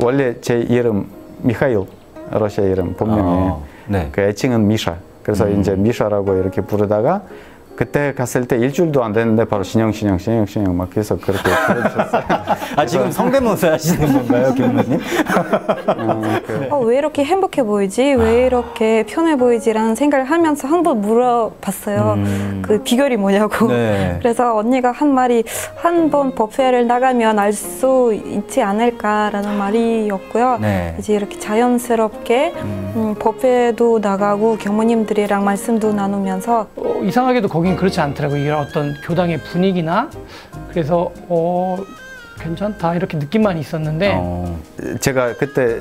원래 제 이름 미하일, 러시아 이름 본명이에요. 네. 그 애칭은 미샤. 그래서 이제 미샤라고 이렇게 부르다가 그때 갔을 때 일주일도 안 됐는데 바로 신영 막 계속 그렇게 부르셨어요. 아, 지금 성대모사 하시는 건가요, 교무님? 왜 이렇게 행복해 보이지? 왜 이렇게 편해 보이지라는 생각을 하면서 한번 물어봤어요. 그 비결이 뭐냐고. 네. 그래서 언니가 한 말이 한 번 법회를 나가면 알 수 있지 않을까라는 말이었고요. 네. 이제 이렇게 자연스럽게 법회도 나가고 경모님들이랑 말씀도 나누면서 이상하게도 거긴 그렇지 않더라고요. 이런 어떤 교당의 분위기나 그래서 괜찮다 이렇게 느낌만 있었는데 제가 그때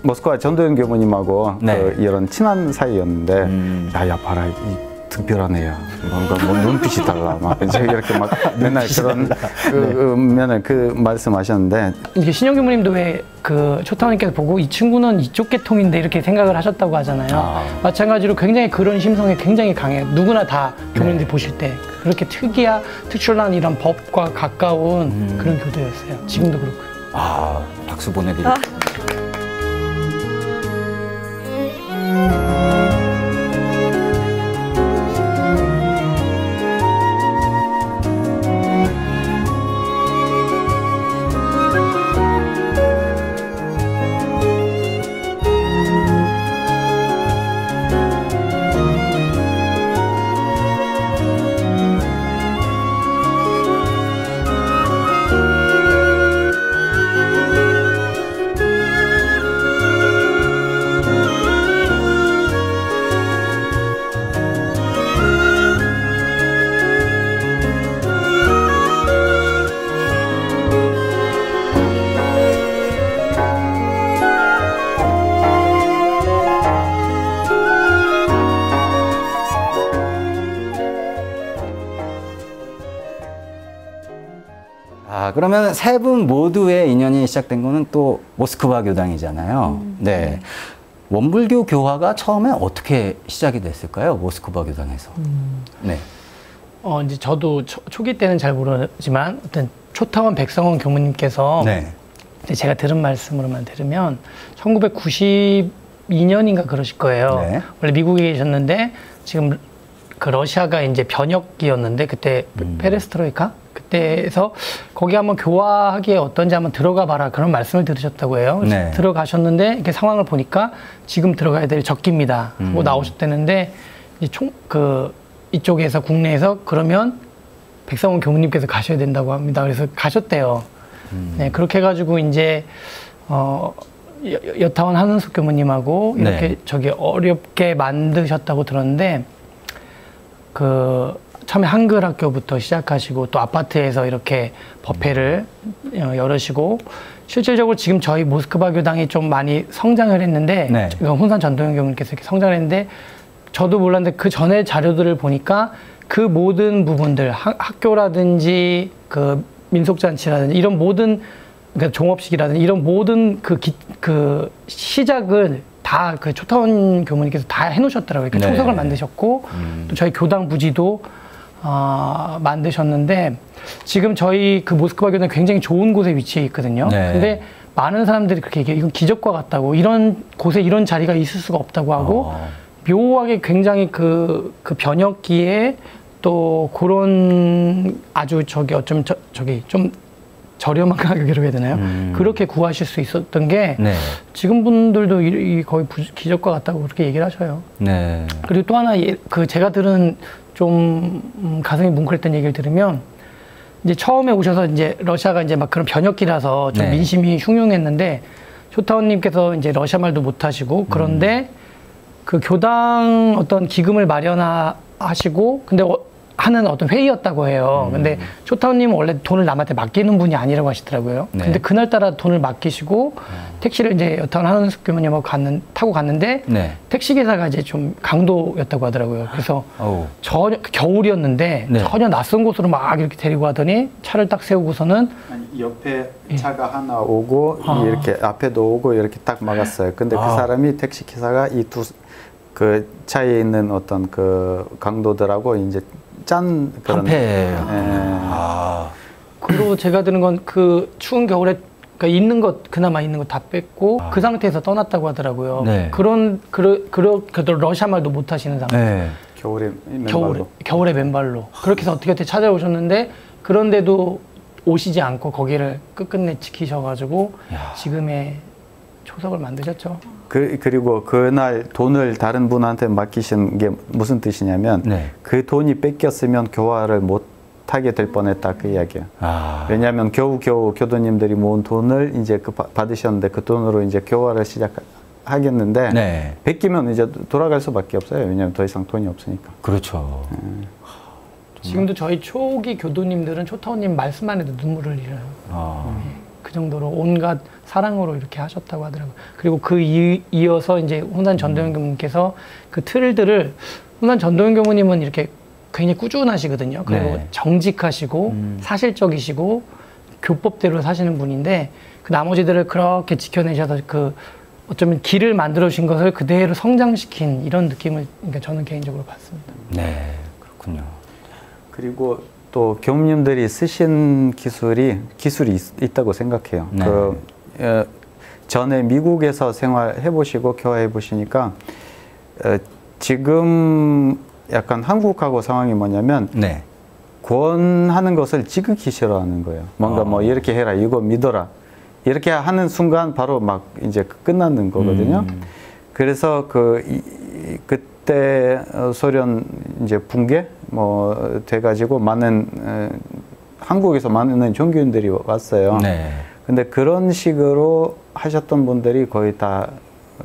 모스크바 전도연 교무님하고 네. 그 이런 친한 사이였는데 야야 봐라 이 특별하네요. 뭔가 뭐 눈빛이 달라 막 이렇게 막 맨날 그런 맨날 그 말씀하셨는데 이게 신영 교무님도 왜 그 초타원님께서 보고 이 친구는 이쪽 계통인데 이렇게 생각을 하셨다고 하잖아요. 마찬가지로 굉장히 그런 심성이 굉장히 강해요. 누구나 다 교무님들이 보실 때 그렇게 특출난 이런 법과 가까운 그런 교도였어요. 지금도 그렇고요. 아, 박수 보내드릴게요. 그러면 세 분 모두의 인연이 시작된 거는 또 모스크바 교당이잖아요. 네. 원불교 교화가 처음에 어떻게 시작이 됐을까요? 모스크바 교당에서. 네. 이제 저도 초기 때는 잘 모르지만 어떤 초타원 백성원 교무님께서 네. 제가 들은 말씀으로만 들으면 1992년인가 그러실 거예요. 네. 원래 미국에 계셨는데 지금 그 러시아가 이제 변혁이었는데 그때 페레스트로이카 그때에서 거기 한번 교화하기에 어떤지 한번 들어가 봐라 그런 말씀을 들으셨다고 해요. 네. 들어가셨는데 이렇게 상황을 보니까 지금 들어가야 될 적기입니다 하고 나오셨다는데 이쪽에서 국내에서 그러면 백성원 교무님께서 가셔야 된다고 합니다. 그래서 가셨대요. 네, 그렇게 해가지고 이제 여타원 한은숙 교무님하고 이렇게 네. 저기 어렵게 만드셨다고 들었는데 처음에 한글 학교부터 시작하시고 또 아파트에서 이렇게 법회를 열으시고 실질적으로 지금 저희 모스크바 교당이 좀 많이 성장을 했는데 네. 혼산 전도연 교무님께서 이렇게 성장을 했는데 저도 몰랐는데 그 전에 자료들을 보니까 그 모든 부분들 학교라든지 그 민속잔치라든지 이런 모든 그러니까 종업식이라든지 이런 모든 그 시작을 다 그 초타원 교무님께서 다 해놓으셨더라고요. 네. 초석을 만드셨고 또 저희 교당 부지도 만드셨는데 지금 저희 그 모스크바 교당 굉장히 좋은 곳에 위치해 있거든요. 네. 근데 많은 사람들이 그렇게 얘기해요. 이건 기적과 같다고 이런 곳에 이런 자리가 있을 수가 없다고 하고 묘하게 굉장히 그 변혁기에 또 그런 아주 좀 저렴한 가격이라고 해야 되나요? 그렇게 구하실 수 있었던 게 네. 지금 분들도 거의 기적과 같다고 그렇게 얘기를 하셔요. 네. 그리고 또 하나 제가 들은 좀 가슴이 뭉클했던 얘기를 들으면 이제 처음에 오셔서 이제 러시아가 이제 막 그런 변혁기라서 좀 네. 민심이 흉흉했는데 초타원님께서 이제 러시아 말도 못하시고 그런데 그 교당 어떤 기금을 마련하시고 근데 하는 어떤 회의였다고 해요. 근데 초타원님은 원래 돈을 남한테 맡기는 분이 아니라고 하시더라고요. 네. 근데 그날따라 돈을 맡기시고 택시를 이제 여타원 한은숙 교무님하고 타고 갔는데 네. 택시기사가 이제 좀 강도였다고 하더라고요. 그래서 전혀 겨울이었는데 네. 전혀 낯선 곳으로 막 이렇게 데리고 가더니 차를 딱 세우고서는 옆에 차가 하나 오고 이렇게 앞에도 오고 이렇게 딱 막았어요. 근데 그 사람이 택시기사가 이 그 차에 있는 어떤 그 강도들하고 이제 짠 그런 한패. 그리고 제가 들은 건 그 추운 겨울에 그러니까 있는 것 그나마 있는 거 다 뺐고 그 상태에서 떠났다고 하더라고요. 네. 러시아 말도 못 하시는 상태. 네. 겨울에 맨발로. 그렇게 해서 어떻게 찾아오셨는데 그런데도 오시지 않고 거기를 끝끝내 지키셔가지고 지금의 초석을 만드셨죠. 그리고 그날 돈을 다른 분한테 맡기신 게 무슨 뜻이냐면 네. 그 돈이 뺏겼으면 교화를 못 하게 될 뻔했다 그 이야기야. 왜냐하면 겨우겨우 교도님들이 모은 돈을 이제 받으셨는데 그 돈으로 이제 교화를 시작하겠는데 네. 뺏기면 이제 돌아갈 수밖에 없어요. 왜냐하면 더 이상 돈이 없으니까. 그렇죠. 지금도 저희 초기 교도님들은 초타원님 말씀만 해도 눈물을 흘려요. 그 정도로 온갖 사랑으로 이렇게 하셨다고 하더라고요. 그리고 그 이어서 이제 훈산 전도연 교무님께서 그 틀들을 훈산 전도연 교무님은 이렇게 굉장히 꾸준하시거든요. 그리고 네. 정직하시고 사실적이시고 교법대로 사시는 분인데 그 나머지들을 그렇게 지켜내셔서 그 어쩌면 길을 만들어 주신 것을 그대로 성장시킨 이런 느낌을 그러니까 저는 개인적으로 받습니다. 네, 그렇군요. 그리고 또 교무님들이 쓰신 기술이 있다고 생각해요. 네. 전에 미국에서 생활해 보시고 교화해 보시니까 지금 약간 한국하고 상황이 뭐냐면 네. 권하는 것을 지극히 싫어하는 거예요. 뭔가 뭐 이렇게 해라, 이거 믿어라. 이렇게 하는 순간 바로 막 이제 끝나는 거거든요. 그래서 그때 소련 이제 붕괴 뭐 돼가지고 많은 한국에서 많은 종교인들이 왔어요. 네. 근데 그런 식으로 하셨던 분들이 거의 다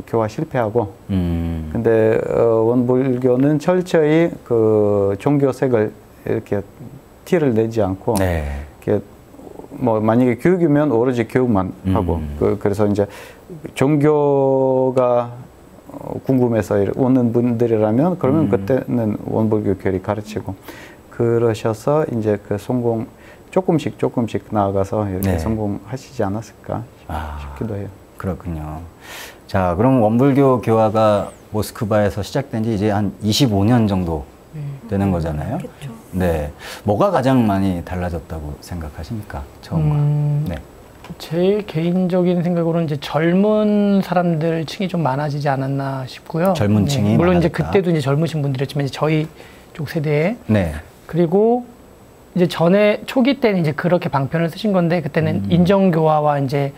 교화 실패하고, 근데 원불교는 철저히 그 종교색을 이렇게 티를 내지 않고, 네. 이렇게 뭐 만약에 교육이면 오로지 교육만 하고, 그래서 이제 종교가 궁금해서 오는 분들이라면 그러면 그때는 원불교 교리 가르치고 그러셔서 이제 그 성공 조금씩 나아가서 이렇게 네. 성공하시지 않았을까 싶기도 해요. 그렇군요. 자, 그럼 원불교 교화가 모스크바에서 시작된 지 이제 한 25년 정도 되는 거잖아요. 그렇죠. 네. 뭐가 가장 많이 달라졌다고 생각하십니까? 처음과. 네. 제 개인적인 생각으로는 이제 젊은 사람들 층이 좀 많아지지 않았나 싶고요. 젊은 층이 물론 많아졌다. 이제 그때도 이제 젊으신 분들이었지만 이제 저희 쪽 세대에 네. 그리고 이제 전에 초기 때는 이제 그렇게 방편을 쓰신 건데 그때는 인정교화와 이제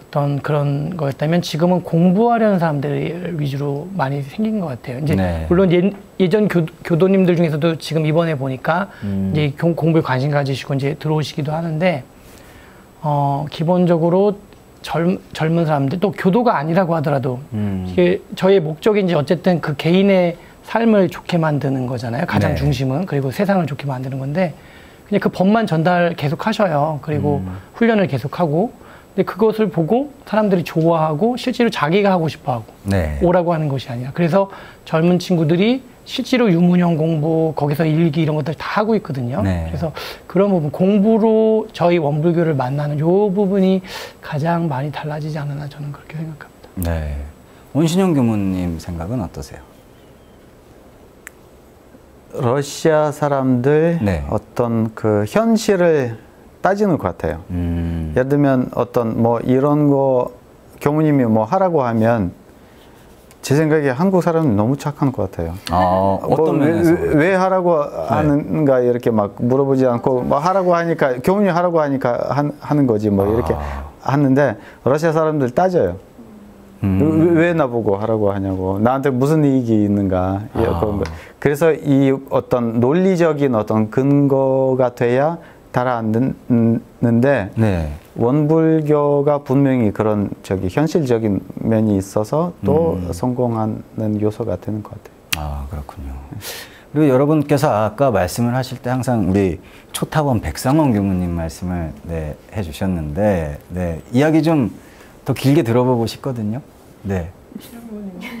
어떤 그런 거였다면 지금은 공부하려는 사람들 위주로 많이 생긴 것 같아요. 이제 네. 물론 예전 교도님들 중에서도 지금 이번에 보니까 이제 공부에 관심 가지시고 이제 들어오시기도 하는데 기본적으로 젊은 사람들 또 교도가 아니라고 하더라도 이게 저의 목적이 이제 어쨌든 그 개인의 삶을 좋게 만드는 거잖아요. 가장 네. 중심은. 그리고 세상을 좋게 만드는 건데 그냥 그 법만 전달 계속 하셔요. 그리고 훈련을 계속 하고 근데 그것을 보고 사람들이 좋아하고 실제로 자기가 하고 싶어 하고 네. 오라고 하는 것이 아니라 그래서 젊은 친구들이 실제로 유문형 공부 거기서 일기 이런 것들 다 하고 있거든요. 네. 그래서 그런 부분 공부로 저희 원불교를 만나는 이 부분이 가장 많이 달라지지 않았나 저는 그렇게 생각합니다. 네. 원신영 교무님 생각은 어떠세요? 러시아 사람들 네. 어떤 그 현실을 따지는 것 같아요. 예를 들면 어떤 뭐 이런 거 교무님이 뭐 하라고 하면 제 생각에 한국 사람은 너무 착한 것 같아요. 어떤 면에서? 왜 하라고 하는가 이렇게 막 물어보지 않고 뭐 하라고 하니까 교무님 하라고 하니까 하는 거지 뭐 이렇게 하는데 러시아 사람들 따져요. 왜 나보고 하라고 하냐고 나한테 무슨 이익이 있는가 그런 거. 그래서 이 어떤 논리적인 어떤 근거가 돼야 달아앉는데 네. 원불교가 분명히 그런 현실적인 면이 있어서 또 성공하는 요소가 되는 것 같아요. 그렇군요. 그리고 여러분께서 아까 말씀을 하실 때 항상 우리 초타원 백상원 교무님 말씀을 네, 해주셨는데 네, 이야기 좀 더 길게 들어보고 싶거든요. 네.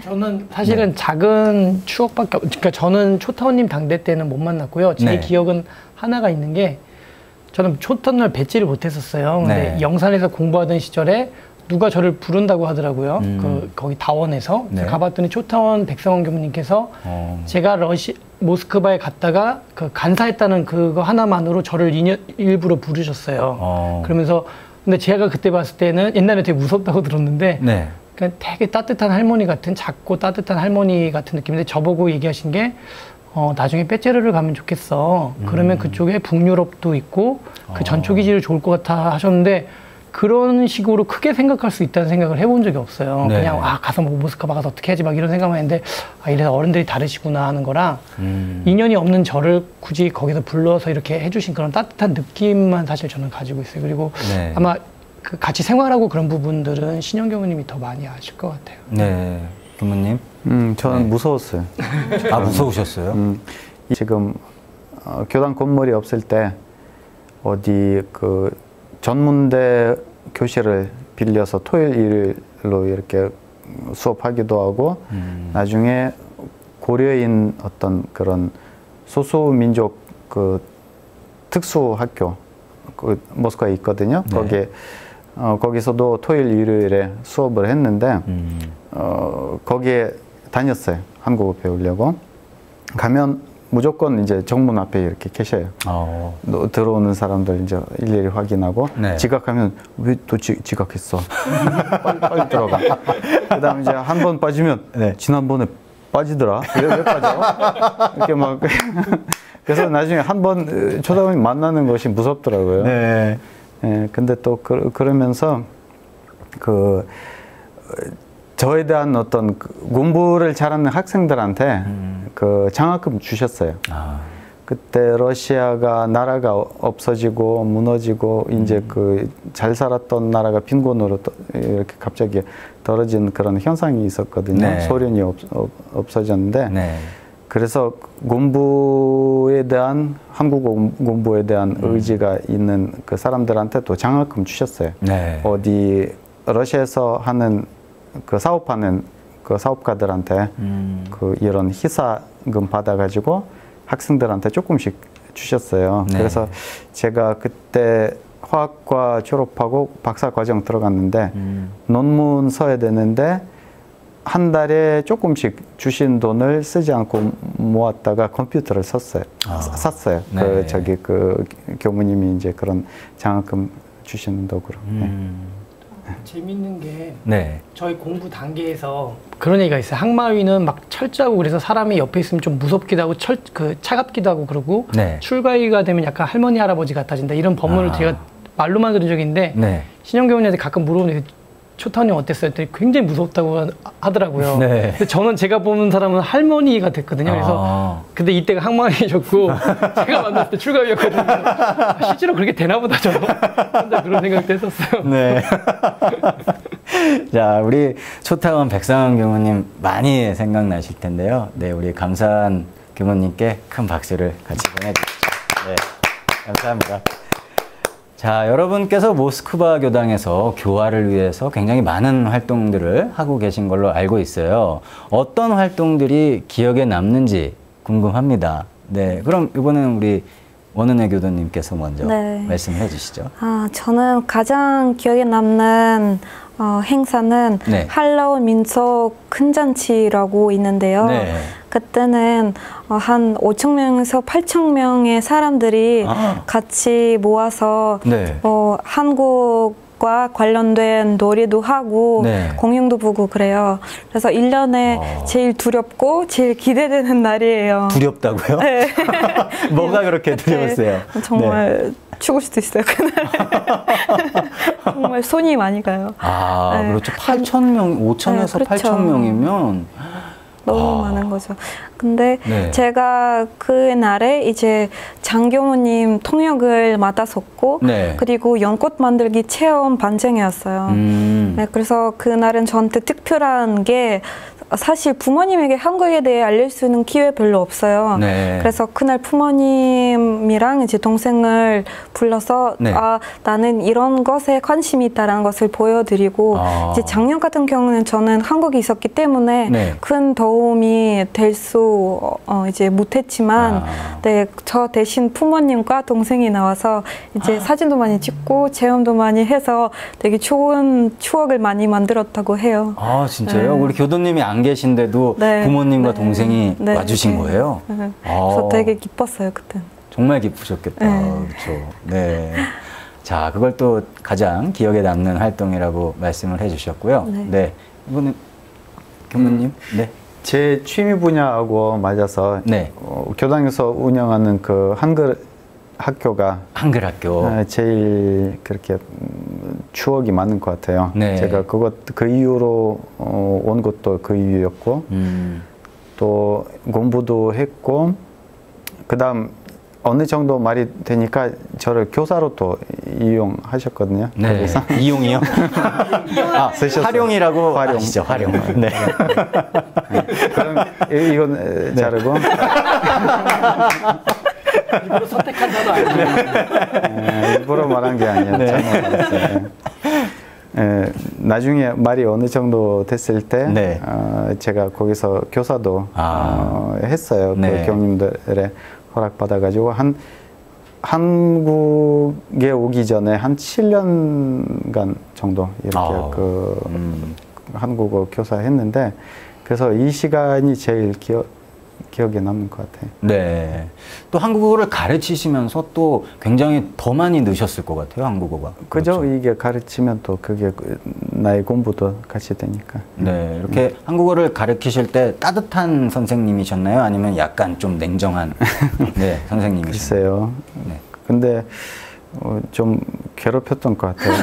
저는 사실은 네. 작은 추억밖에 그러니까 저는 초타원님 당대 때는 못 만났고요. 제 네. 기억은 하나가 있는 게 저는 초타원을 뵙지를 못했었어요. 근데 네. 영산에서 공부하던 시절에 누가 저를 부른다고 하더라고요. 거기 다원에서 네. 가봤더니 초타원 백상원 교무님께서 제가 모스크바에 갔다가 그 간사했다는 그거 하나만으로 저를 일부러 부르셨어요. 그러면서 근데 제가 그때 봤을 때는 옛날에 되게 무섭다고 들었는데 네. 그냥 되게 따뜻한 할머니 같은, 작고 따뜻한 할머니 같은 느낌인데 저보고 얘기하신 게 나중에 빼째르를 가면 좋겠어. 그러면 그쪽에 북유럽도 있고 그 전초 기지를 좋을 것 같아 하셨는데 그런 식으로 크게 생각할 수 있다는 생각을 해본 적이 없어요. 네. 그냥 가서 뭐 모스크바 가서 어떻게 하지 막 이런 생각만 했는데 이래서 어른들이 다르시구나 하는 거랑 인연이 없는 저를 굳이 거기서 불러서 이렇게 해주신 그런 따뜻한 느낌만 사실 저는 가지고 있어요. 그리고 네. 아마 그 같이 생활하고 그런 부분들은 신영 교무님이 더 많이 아실 것 같아요. 네, 교무님. 저는 무서웠어요. 무서우셨어요? 지금 교단 건물이 없을 때 어디 그 전문대 교실을 빌려서 토요일 일로 이렇게 수업하기도 하고 나중에 고려인 어떤 그런 소수민족 그 특수학교 그 모스크바에 있거든요. 네. 거기서도 토요일 일요일에 수업을 했는데 거기에 다녔어요. 한국어 배우려고. 가면 무조건 이제 정문 앞에 이렇게 계셔요. 들어오는 사람들 이제 일일이 확인하고 네. 지각하면 왜 또 지각했어? 빨리 들어가. 그다음 이제 한 번 빠지면 네. 지난번에 빠지더라. 왜 빠져? 이렇게 막 그래서 나중에 한 번 초등학생 만나는 것이 무섭더라고요. 네. 예, 근데 또 그러면서 저에 대한 어떤 공부를 잘하는 학생들한테 그 장학금 주셨어요. 그때 러시아가 나라가 없어지고 무너지고 이제 그 잘 살았던 나라가 빈곤으로 이렇게 갑자기 떨어진 그런 현상이 있었거든요. 네. 소련이 없어졌는데 네. 그래서 공부에 대한 한국어 공부에 대한 의지가 있는 그 사람들한테 또 장학금 주셨어요. 네. 어디 러시아에서 하는 그 사업하는 그 사업가들한테 그 이런 희사금 받아가지고 학생들한테 조금씩 주셨어요. 네. 그래서 제가 그때 화학과 졸업하고 박사 과정 들어갔는데 논문 써야 되는데 한 달에 조금씩 주신 돈을 쓰지 않고 모았다가 컴퓨터를 샀어요. 네. 그 교무님이 이제 그런 장학금 주시는 도구로. 네. 재밌는 게 네. 저희 공부 단계에서 그런 얘기가 있어요. 항마위는 막 철저하고 그래서 사람이 옆에 있으면 좀 무섭기도 하고 차갑기도 하고 그러고 네. 출가위가 되면 약간 할머니 할아버지 같아진다 이런 법문을 제가 말로만 들은 적이 있는데 네. 신영 교무님한테 가끔 물어보는데 초타원님 어땠어요? 했더니 굉장히 무섭다고 하더라고요. 네. 근데 저는 제가 보는 사람은 할머니가 됐거든요. 그래서 근데 이때가 항마위셨고 제가 만났을 때 출가위였거든요. 실제로 그렇게 되나 보다 저는 혼자 그런 생각도 했었어요. 네. 자, 우리 초타원 백상원 교무님 많이 생각나실 텐데요. 네, 우리 감사한 교무님께 큰 박수를 같이 보내주시죠. 네, 감사합니다. 자, 여러분께서 모스크바 교당에서 교화를 위해서 굉장히 많은 활동들을 하고 계신 걸로 알고 있어요. 어떤 활동들이 기억에 남는지 궁금합니다. 네, 그럼 이번에는 우리 원은혜 교도님께서 먼저 네. 말씀해 주시죠. 저는 가장 기억에 남는 행사는 네. 할로윈 민속 큰 잔치라고 있는데요. 네. 그때는 한 5,000명에서 8,000명의 사람들이 같이 모아서 네. 한국과 관련된 놀이도 하고 네. 공연도 보고 그래요. 그래서 1년에 제일 두렵고 제일 기대되는 날이에요. 두렵다고요? 네. 뭐가 그렇게 두려웠어요? 네. 정말 죽을 수도 있어요, 그날. 정말 손이 많이 가요. 네. 그렇죠. 8,000명, 5,000에서 네, 그렇죠. 8,000명이면 너무 많은 거죠. 근데 네. 제가 그날에 이제 장교무님 통역을 맡았었고 네. 그리고 연꽃 만들기 체험 반쟁이었어요. 네, 그래서 그날은 저한테 특별한 게 사실 부모님에게 한국에 대해 알릴 수 있는 기회 별로 없어요. 네. 그래서 그날 부모님이랑 이제 동생을 불러서 네. 나는 이런 것에 관심이 있다는 것을 보여드리고 이제 작년 같은 경우는 저는 한국에 있었기 때문에 네. 큰 도움이 될 수 이제 못했지만 네, 저 대신 부모님과 동생이 나와서 이제 사진도 많이 찍고 체험도 많이 해서 되게 좋은 추억을 많이 만들었다고 해요. 진짜요? 네. 우리 교도님이 안 계신데도 네. 부모님과 네. 동생이 네. 와주신 네. 거예요? 네. 그래서 되게 기뻤어요, 그때. 정말 기쁘셨겠다. 네. 그렇죠. 네. 자, 그걸 또 가장 기억에 남는 활동이라고 말씀을 해주셨고요. 네. 네. 이번엔 교무님. 네. 제 취미 분야하고 맞아서 네. 교당에서 운영하는 그 한글 학교가 한글 학교 제일 그렇게 추억이 많은 것 같아요. 네. 제가 그 이유로 온 것도 그 이유였고 또 공부도 했고 그다음 어느 정도 말이 되니까 저를 교사로 또 이용하셨거든요. 네. 거기서. 이용이요? 아, 활용이라고 하시죠. 활용. 네. 그럼 이건 자르고. 일부러 선택한 단어 아니에요? 일부러 말한 게 아니에요. 네. 잘못 말했어요. 나중에 말이 어느 정도 됐을 때 네. 제가 거기서 교사도 했어요. 네. 그 교님들의 허락받아가지고 한국에 오기 전에 한 7년간 정도 이렇게 한국어 교사 했는데 그래서 이 시간이 제일 기억에 남는 것 같아요. 네. 또 한국어를 가르치시면서 또 굉장히 더 많이 느셨을 것 같아요, 한국어가. 그죠? 그렇죠? 이게 가르치면 또 그게 나의 공부도 같이 되니까. 네. 이렇게 한국어를 가르치실 때 따뜻한 선생님이셨나요? 아니면 약간 좀 냉정한 네, 선생님이셨나요? 글쎄요. 네. 근데 좀 괴롭혔던 것 같아요.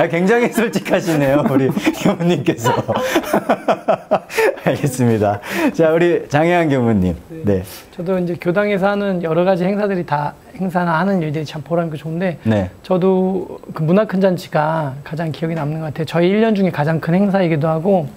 굉장히 솔직하시네요, 우리 교무님께서. 알겠습니다. 자, 우리 장혜한 교무님. 네. 네. 저도 이제 교당에서 하는 여러 가지 행사들이 다 행사나 하는 일들이 참 보람있고 좋은데, 네. 저도 그 문화 큰 잔치가 가장 기억에 남는 것 같아요. 저희 1년 중에 가장 큰 행사이기도 하고,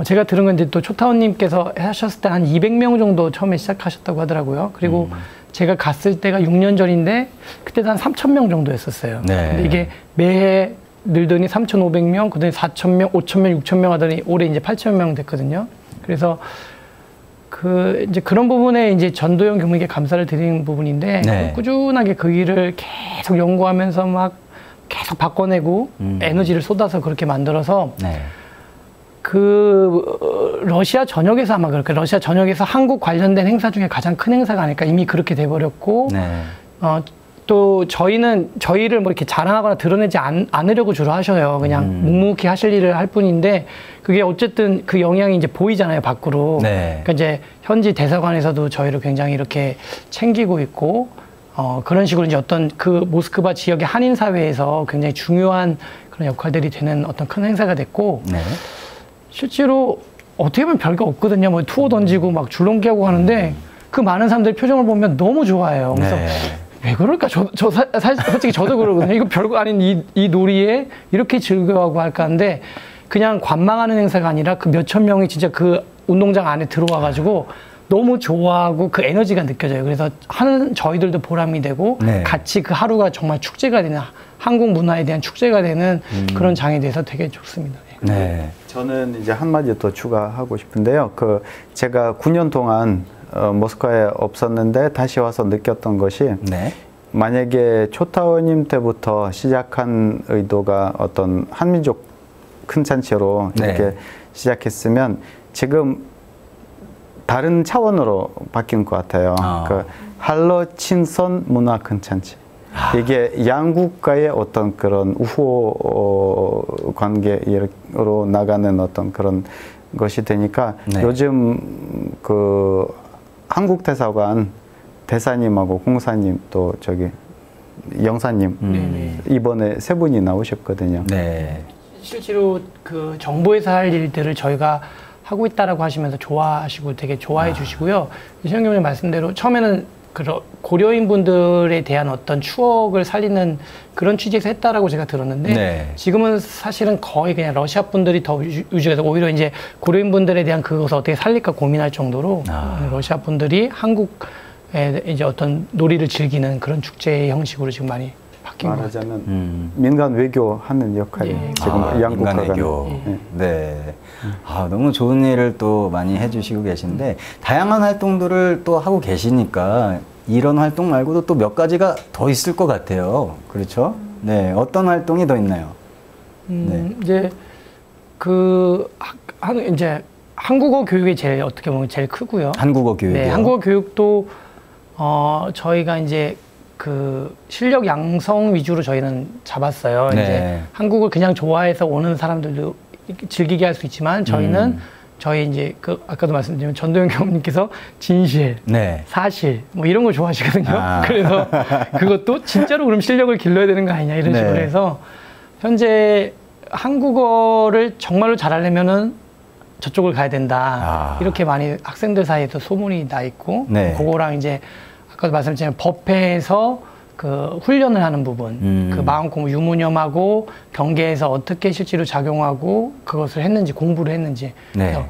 제가 들은 건 이제 또 초타원님께서 하셨을 때 한 200명 정도 처음에 시작하셨다고 하더라고요. 그리고 제가 갔을 때가 6년 전인데 그때도 한 3,000명 정도 했었어요. 네. 근데 이게 매해 늘더니 3,500명, 그다음에 4,000명, 5,000명, 6,000명 하더니 올해 이제 8,000명 됐거든요. 그래서 이제 그런 부분에 이제 전도연 교무님께 감사를 드리는 부분인데 네. 꾸준하게 그 일을 계속 연구하면서 막 계속 바꿔내고 에너지를 쏟아서 그렇게 만들어서 네. 러시아 전역에서 아마 그렇게 러시아 전역에서 한국 관련된 행사 중에 가장 큰 행사가 아닐까 이미 그렇게 돼버렸고 네. 또 저희를 뭐 이렇게 자랑하거나 드러내지 않으려고 주로 하셔요. 그냥 묵묵히 하실 일을 할 뿐인데 그게 어쨌든 그 영향이 이제 보이잖아요, 밖으로. 네. 그러니까 이제 현지 대사관에서도 저희를 굉장히 이렇게 챙기고 있고 그런 식으로 이제 어떤 그 모스크바 지역의 한인 사회에서 굉장히 중요한 그런 역할들이 되는 어떤 큰 행사가 됐고 네. 실제로 어떻게 보면 별거 없거든요. 뭐 투어 던지고 막 줄넘기하고 하는데 그 많은 사람들 표정을 보면 너무 좋아해요. 그래서 네. 왜 그럴까? 솔직히 저도 그러거든요. 이거 별거 아닌 이 놀이에 이렇게 즐거워하고 할까 하는데 그냥 관망하는 행사가 아니라 그 몇천 명이 진짜 그 운동장 안에 들어와가지고 너무 좋아하고 그 에너지가 느껴져요. 그래서 하는 저희들도 보람이 되고 네. 같이 그 하루가 정말 축제가 되는 한국 문화에 대한 축제가 되는 그런 장에 대해서 되게 좋습니다. 네. 네. 저는 이제 한마디 더 추가하고 싶은데요. 제가 9년 동안 모스크바에 없었는데 다시 와서 느꼈던 것이 네. 만약에 초타원님 때부터 시작한 의도가 어떤 한민족 큰 잔치로 네. 이렇게 시작했으면 지금 다른 차원으로 바뀐 것 같아요. 할로 친선 문화 큰 잔치. 이게 양국과의 어떤 그런 우호 관계로 나가는 어떤 그런 것이 되니까 네. 요즘 그 한국 대사관 대사님하고 공사님 또 저기 영사님 이번에 세 분이 나오셨거든요. 네. 실제로 그 정부에서 할 일들을 저희가 하고 있다라고 하시면서 좋아하시고 되게 좋아해 주시고요. 이시영 교수님 말씀대로 처음에는 고려인 분들에 대한 어떤 추억을 살리는 그런 취지에서 했다라고 제가 들었는데 지금은 사실은 거의 그냥 러시아 분들이 더 위주해서 오히려 이제 고려인 분들에 대한 그것을 어떻게 살릴까 고민할 정도로 러시아 분들이 한국에 이제 어떤 놀이를 즐기는 그런 축제 형식으로 지금 많이 바뀐 것 같아요. 말하자면 민간 외교하는 역할이 지금 양국화가 외교. 네. 너무 좋은 일을 또 많이 해주시고 계신데 다양한 활동들을 또 하고 계시니까 이런 활동 말고도 또 몇 가지가 더 있을 것 같아요. 그렇죠? 네. 어떤 활동이 더 있나요? 네. 이제 이제 한국어 교육이 제일 어떻게 보면 제일 크고요. 한국어 교육이요? 네. 한국어 교육도 저희가 이제 그 실력 양성 위주로 저희는 잡았어요. 이제 한국을 그냥 좋아해서 오는 사람들도 즐기게 할 수 있지만 저희는 저희 이제 그 아까도 말씀드린 전도연 교수님께서 진실, 사실 뭐 이런 걸 좋아하시거든요. 그래서 그것도 진짜로 그럼 실력을 길러야 되는 거 아니냐 이런 식으로 해서 현재 한국어를 정말로 잘하려면은 저쪽을 가야 된다. 이렇게 많이 학생들 사이에서 소문이 나 있고 그거랑 이제 아까도 말씀드린 법회에서 그 훈련을 하는 부분, 그 마음 공부 유무념하고 경계에서 어떻게 실제로 작용하고 그것을 했는지 공부를 했는지. 그래서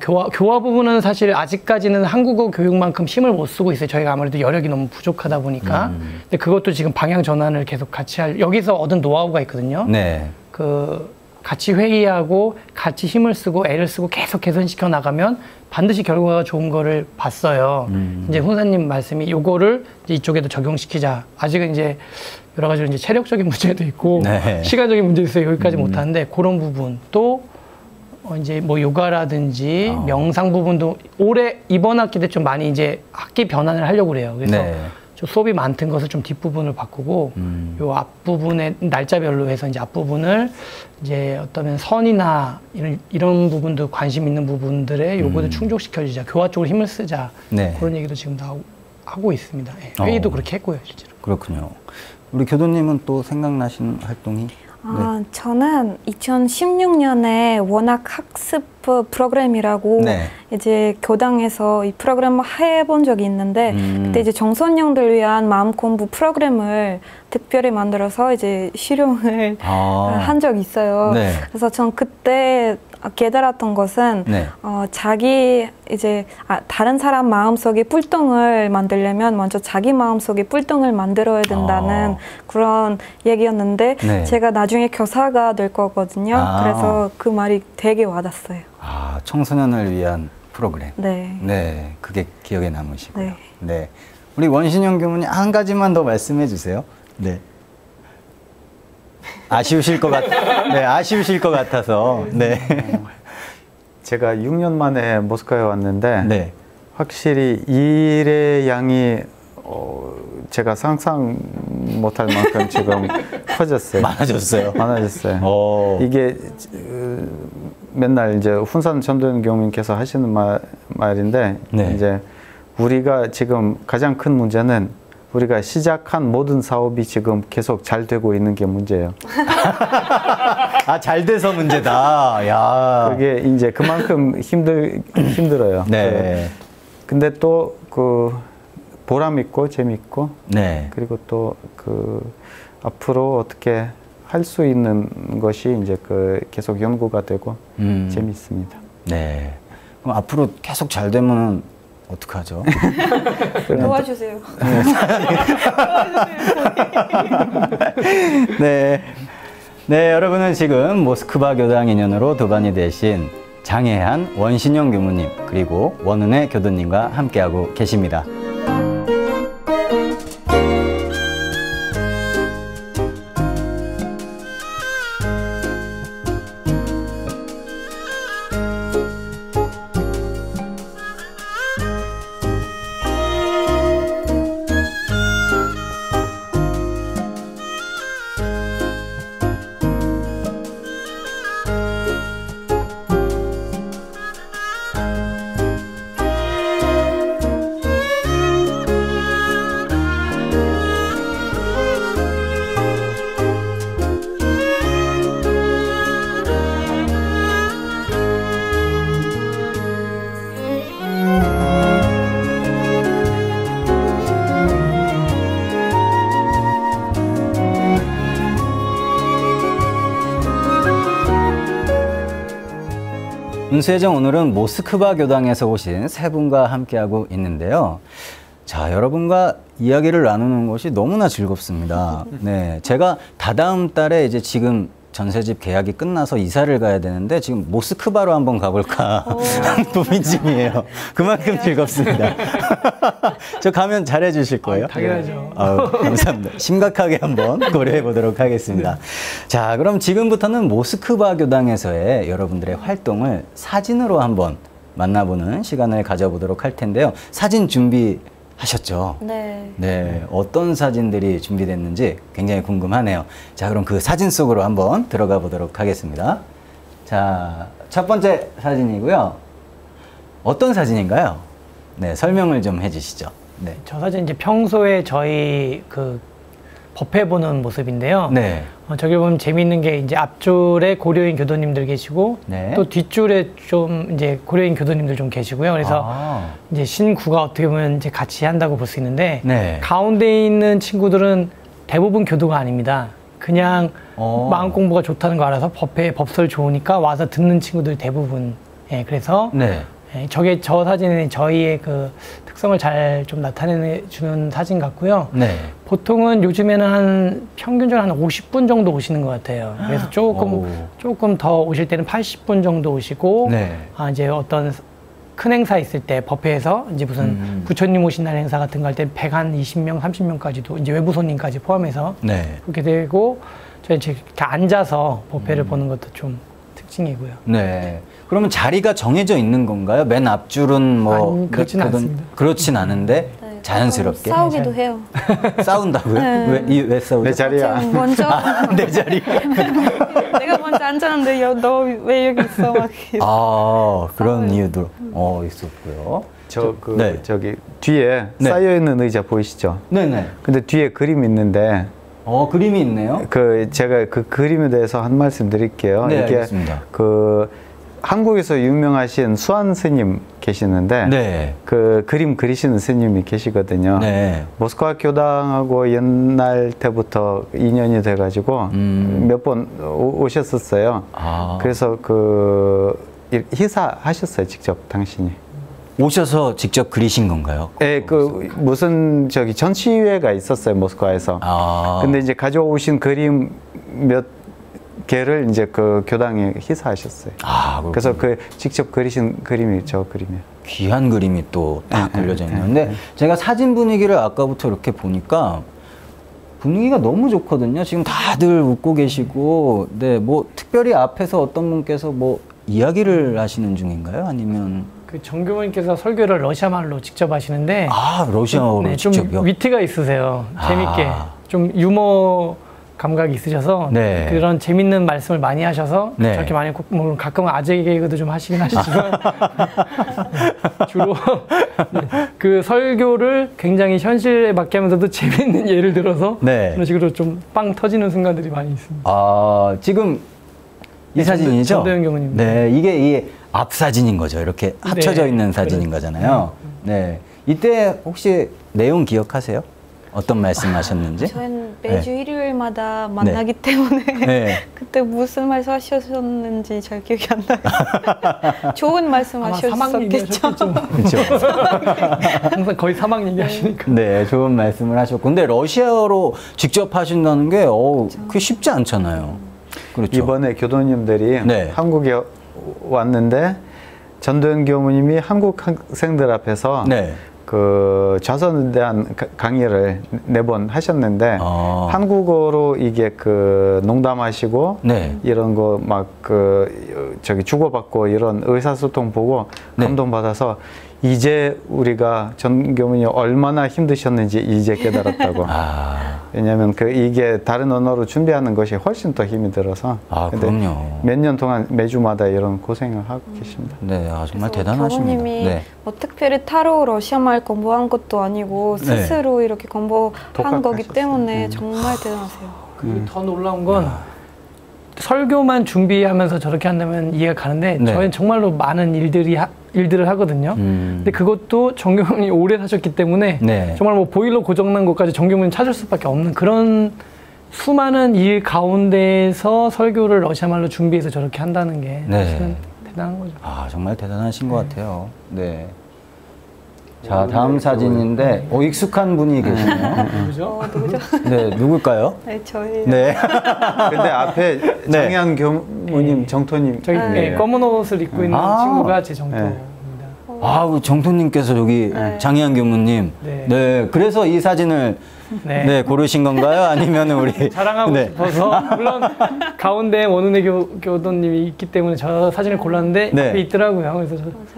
교화 부분은 사실 아직까지는 한국어 교육만큼 힘을 못 쓰고 있어요. 저희가 아무래도 여력이 너무 부족하다 보니까. 근데 그것도 지금 방향 전환을 계속 같이 여기서 얻은 노하우가 있거든요. 그 같이 회의하고 같이 힘을 쓰고 애를 쓰고 계속 개선시켜 나가면 반드시 결과가 좋은 거를 봤어요. 이제 훈사님 말씀이 요거를 이제 이쪽에도 적용시키자. 아직은 이제 여러 가지로 이제 체력적인 문제도 있고 시간적인 문제도 있어요. 여기까지 못 하는데 그런 부분 또 이제 뭐 요가라든지 명상 부분도 올해 이번 학기 때 좀 많이 이제 학기 변환을 하려고 그래요. 그래서 좀 수업이 많던 것을 좀 뒷부분을 바꾸고 요 앞부분에 날짜별로 해서 이제 앞부분을 이제 어떠면 선이나 이런 부분도 관심 있는 부분들에 요거를 충족시켜주자. 교화 쪽으로 힘을 쓰자. 그런 얘기도 지금 하고 있습니다. 회의도 그렇게 했고요, 실제로. 그렇군요. 우리 교도님은 또 생각나시는 활동이? 저는 2016년에 원학 학습 프로그램이라고 이제 교당에서 이 프로그램을 해본 적이 있는데 그때 이제 청소년들 위한 마음 공부 프로그램을 특별히 만들어서 이제 실용을 한 적이 있어요. 그래서 전 그때 깨달았던 것은 자기 이제 다른 사람 마음속에 뿔똥을 만들려면 먼저 자기 마음속에 뿔똥을 만들어야 된다는 그런 얘기였는데 제가 나중에 교사가 될 거거든요. 그래서 그 말이 되게 와닿았어요. 청소년을 위한 프로그램. 네, 그게 기억에 남으시고요. 우리 원신영 교무님 한 가지만 더 말씀해 주세요. 아쉬우실 것 같아서. 제가 6년 만에 모스크바에 왔는데 확실히 일의 양이 제가 상상 못할 만큼 지금 커졌어요. 많아졌어요. 이게 맨날 이제 훈산 전도연 교무님께서 하시는 말인데 이제 우리가 지금 가장 큰 문제는 우리가 시작한 모든 사업이 지금 계속 잘 되고 있는 게 문제예요. 잘 돼서 문제다. 야. 그게 이제 그만큼 힘들어요. 근데 또 그 보람 있고 재미있고 그리고 또 그 앞으로 어떻게 할 수 있는 것이 이제 그 계속 연구가 되고 재미있습니다. 그럼 앞으로 계속 잘 되면 어떡하죠? 도와주세요. 여러분은 지금 모스크바 교당 인연으로 도반이 되신 장혜한 원신영 교무님 그리고 원은혜 교도님과 함께하고 계십니다. 은수혜정 오늘은 모스크바 교당에서 오신 세 분과 함께하고 있는데요. 자, 여러분과 이야기를 나누는 것이 너무나 즐겁습니다. 제가 다다음 달에 이제 지금 전셋집 계약이 끝나서 이사를 가야 되는데 지금 모스크바로 한번 가볼까 고민 중이에요. 그만큼 즐겁습니다. 저 가면 잘해 주실 거예요? 당연하죠. 감사합니다. 심각하게 한번 고려해 보도록 하겠습니다. 자, 그럼 지금부터는 모스크바 교당에서의 여러분들의 활동을 사진으로 한번 만나보는 시간을 가져보도록 할 텐데요. 사진 준비하셨죠? 하셨죠? 네. 네. 어떤 사진들이 준비됐는지 굉장히 궁금하네요. 자, 그럼 그 사진 속으로 한번 들어가 보도록 하겠습니다. 자, 첫 번째 사진이고요. 어떤 사진인가요? 네, 설명을 좀 해주시죠. 네. 저 사진 이제 평소에 저희 그 법회 보는 모습인데요. 네. 저기 보면 재미있는 게 이제 앞줄에 고려인 교도님들 계시고 네. 또 뒷줄에 좀 이제 고려인 교도님들 좀 계시고요. 그래서 이제 신구가 어떻게 보면 이제 같이 한다고 볼 수 있는데 네. 가운데 있는 친구들은 대부분 교도가 아닙니다. 그냥 마음 공부가 좋다는 거 알아서 법회 법설 좋으니까 와서 듣는 친구들 대부분. 예, 그래서 네. 예, 저 사진은 저희의 그 특성을 잘 좀 나타내주는 사진 같고요. 네. 보통은 요즘에는 한 평균적으로 한 50분 정도 오시는 것 같아요. 그래서 조금 더 오실 때는 80분 정도 오시고, 네. 이제 어떤 큰 행사 있을 때 법회에서 이제 무슨 부처님 오신 날 행사 같은 거 할 때 120명, 30명까지도 이제 외부 손님까지 포함해서 네. 그렇게 되고, 저희 이제 앉아서 법회를 보는 것도 좀 특징이고요. 네. 그러면 자리가 정해져 있는 건가요? 맨 앞줄은 뭐 그렇진 않습니다. 그렇진 않은데 네, 자연스럽게 싸우기도 해요. 싸운다고요? 네. 왜 싸우죠? 내 자리야. 먼저 내 자리. 내가 먼저 앉았는데 너 왜 여기 있어? 막 그런 이유도 있었고요. 저기 뒤에 네. 쌓여 있는 의자 보이시죠? 네네. 근데 뒤에 그림이 있는데. 그림이 있네요. 제가 그 그림에 대해서 한 말씀 드릴게요. 네, 이게 알겠습니다. 한국에서 유명하신 수안 스님 계시는데 네. 그 그림 그리시는 스님이 계시거든요. 네. 모스크바 교당하고 옛날 때부터 인연이 돼가지고 몇 번 오셨었어요. 그래서 희사하셨어요, 직접 당신이. 오셔서 직접 그리신 건가요? 네, 무슨 전시회가 있었어요, 모스크바에서. 근데 이제 가져오신 그림 몇 개를 이제 그 교당에 희사하셨어요. 그래서 직접 그리신 그림이 저 그림이에요. 귀한 그림이 또 딱 그려져 있는데 제가 사진 분위기를 아까부터 이렇게 보니까 분위기가 너무 좋거든요. 지금 다들 웃고 계시고, 네, 뭐 특별히 앞에서 어떤 분께서 뭐 이야기를 하시는 중인가요? 아니면 그 정교모님께서 설교를 러시아 말로 직접 하시는데 러시아어로 네, 직접요? 좀 위트가 있으세요. 재밌게 좀 유머 감각이 있으셔서 네. 그런 재밌는 말씀을 많이 하셔서 네. 저렇게 많이 물론 가끔은 아재 개그도 좀 하시긴 하시지만 주로 그 설교를 굉장히 현실에 맞게 하면서도 재밌는 예를 들어서 네. 그런 식으로 좀 빵 터지는 순간들이 많이 있습니다. 지금 이 사진이죠? 전도연 교무님. 네, 이게 앞 사진인 거죠. 이렇게 합쳐져 네. 있는 사진인 거잖아요. 네, 이때 혹시 내용 기억하세요? 어떤 말씀하셨는지? 저는 매주 네. 일요일마다 만나기 네. 때문에 네. 그때 무슨 말씀 하셨는지 잘 기억이 안 나요. 좋은 말씀 하셨었겠죠. 그렇죠. 항상 거의 사막 얘기하시니까. 네, 좋은 말씀을 하셨고, 근데 러시아어로 직접 하신다는 게 그게 쉽지 않잖아요. 그렇죠. 이번에 교도님들이 네. 한국에 왔는데 전도연 교무님이 한국 학생들 앞에서 네. 자선에 대한 강의를 4번 하셨는데 한국어로 이게 농담하시고 네. 이런 거 막 주고받고 이런 의사소통 보고 네. 감동받아서 이제 우리가 전 교무님이 얼마나 힘드셨는지 이제 깨달았다고. 왜냐하면 이게 다른 언어로 준비하는 것이 훨씬 더 힘이 들어서. 그럼요. 몇 년 동안 매주마다 이런 고생을 하고 계십니다. 네, 정말 대단하십니다. 교무님이 네. 뭐 특별히 따로 러시아말 공부한 것도 아니고 스스로 네. 이렇게 공부한 거기 때문에 정말 대단하세요. 더 놀라운 건 설교만 준비하면서 저렇게 한다면 이해가 가는데 네. 저희는 정말로 많은 일들을 하거든요. 근데 그것도 정교모님이 오래 사셨기 때문에 네. 정말 뭐 보일러 고장난 것까지 정교모님 찾을 수밖에 없는 그런 수많은 일 가운데서 설교를 러시아말로 준비해서 저렇게 한다는 게 사실은 대단한 거죠. 정말 대단하신 것 같아요. 네. 자, 다음 사진인데 익숙한 분이 계시네요. 누구죠? 누구죠? 네, 누굴까요? 네, 저희. 네. 근데 앞에 장희한 교무님, 정토님. 저기 검은 옷을 입고 있는 친구가 제 정토입니다. 정토님께서 여기 장희한 교무님. 네. 그래서 이 사진을 네. 네, 고르신 건가요? 아니면 우리 자랑하고 네. 싶어서 물론 가운데 원은혜 교도님이 있기 때문에 저 사진을 골랐는데 네. 앞에 있더라고요. 그래서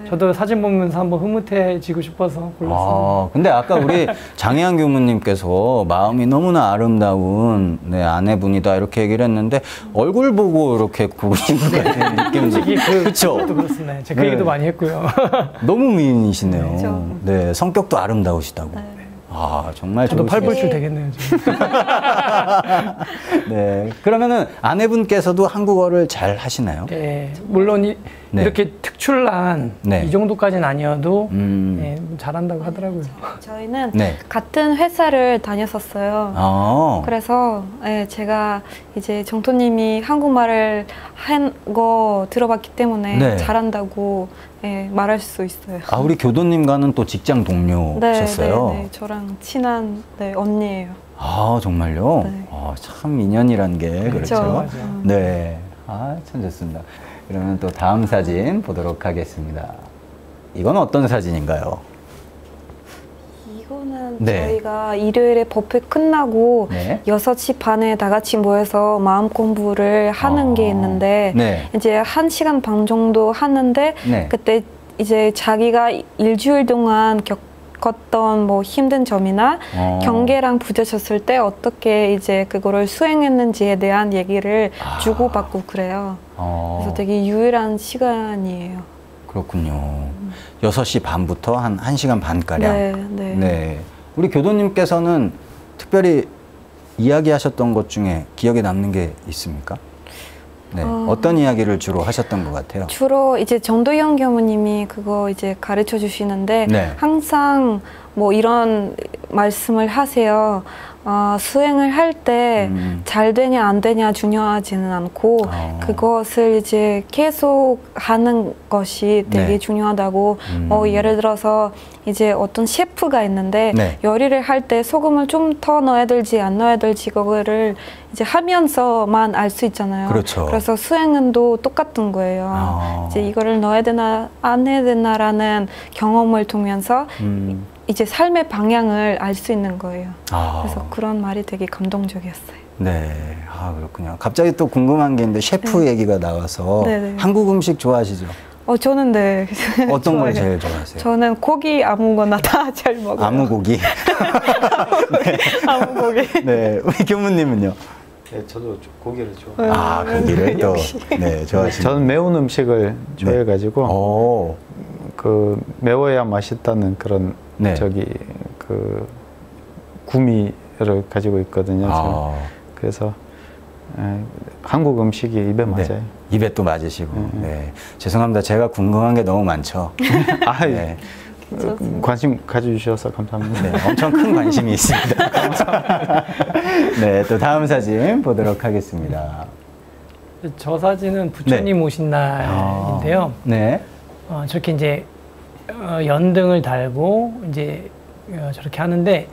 저도 사진 보면서 한번 흐뭇해지고 싶어서 골랐습니다. 근데 아까 우리 장혜한 교무님께서 마음이 너무나 아름다운 네, 아내분이다 이렇게 얘기를 했는데 얼굴 보고 이렇게 고르신 것 같은 느낌이 그렇죠. 그렇습니다. 제가 그 얘기도 많이 했고요. 너무 미인이시네요. 네, 성격도 아름다우시다고. 네. 아, 정말 저도 팔불출 되겠네요. 네. 그러면은 아내분께서도 한국어를 잘 하시나요? 네. 물론 이렇게 특출난 이 정도까지는 아니어도 잘한다고 하더라고요. 저희는 같은 회사를 다녔었어요. 그래서 제가 이제 정토님이 한국말을 한 거 들어봤기 때문에 잘한다고 말할 수 있어요. 아, 우리 교도님과는 또 직장 동료셨어요? 네, 친한 언니예요. 아, 정말요? 네. 아, 참 인연이란 게 그렇죠. 네. 아, 참 좋습니다. 그러면 또 다음 사진 보도록 하겠습니다. 이건 어떤 사진인가요? 이거는 저희가 일요일에 법회 끝나고 6시 반에 다 같이 모여서 마음 공부를 하는 게 있는데 이제 1시간 반 정도 하는데 그때 이제 자기가 일주일 동안 겪었던 뭐 힘든 점이나 경계랑 부딪혔을 때 어떻게 이제 그거를 수행했는지에 대한 얘기를 주고받고 그래요. 그래서 되게 유일한 시간이에요. 그렇군요. 6시 반부터 한 1시간 반가량. 네. 우리 교도님께서는 특별히 이야기하셨던 것 중에 기억에 남는 게 있습니까? 네. 어떤 이야기를 주로 하셨던 것 같아요? 주로 이제 전도연 교무님이 그거 이제 가르쳐 주시는데 항상 뭐 이런 말씀을 하세요. 수행을 할 때 잘 되냐 안 되냐 중요하지는 않고 그것을 이제 계속 하는 것이 되게 중요하다고 예를 들어서 이제 어떤 셰프가 있는데 요리를 할 때 소금을 좀 더 넣어야 될지 안 넣어야 될지 그거를 이제 하면서만 알 수 있잖아요. 그렇죠. 그래서 수행은 또 똑같은 거예요. 이제 이거를 넣어야 되나 안 해야 되나라는 경험을 통해서 이제 삶의 방향을 알 수 있는 거예요. 그래서 그런 말이 되게 감동적이었어요. 네, 그렇군요. 갑자기 또 궁금한 게 있는데 셰프 얘기가 나와서 한국 음식 좋아하시죠? 저는 어떤 걸 제일 좋아하세요? 저는 고기 아무거나 다 잘 먹어요. 아무 고기? 아무 고기. 네, 우리 교무님은요? 네, 저도 고기를 좋아해요. 고기를 또 좋아하시죠? 저는 매운 음식을 좋아해가지고 그 매워야 맛있다는 그런 그 구미를 가지고 있거든요. 그래서 한국 음식이 입에 맞아요. 입에 또 맞으시고. 죄송합니다. 제가 궁금한 게 너무 많죠. 관심 가져주셔서 감사합니다. 엄청 큰 관심이 있습니다. 네, 또 다음 사진 보도록 하겠습니다. 저 사진은 부처님 오신 날인데요. 저렇게 이제 연등을 달고 이제 저렇게 하는데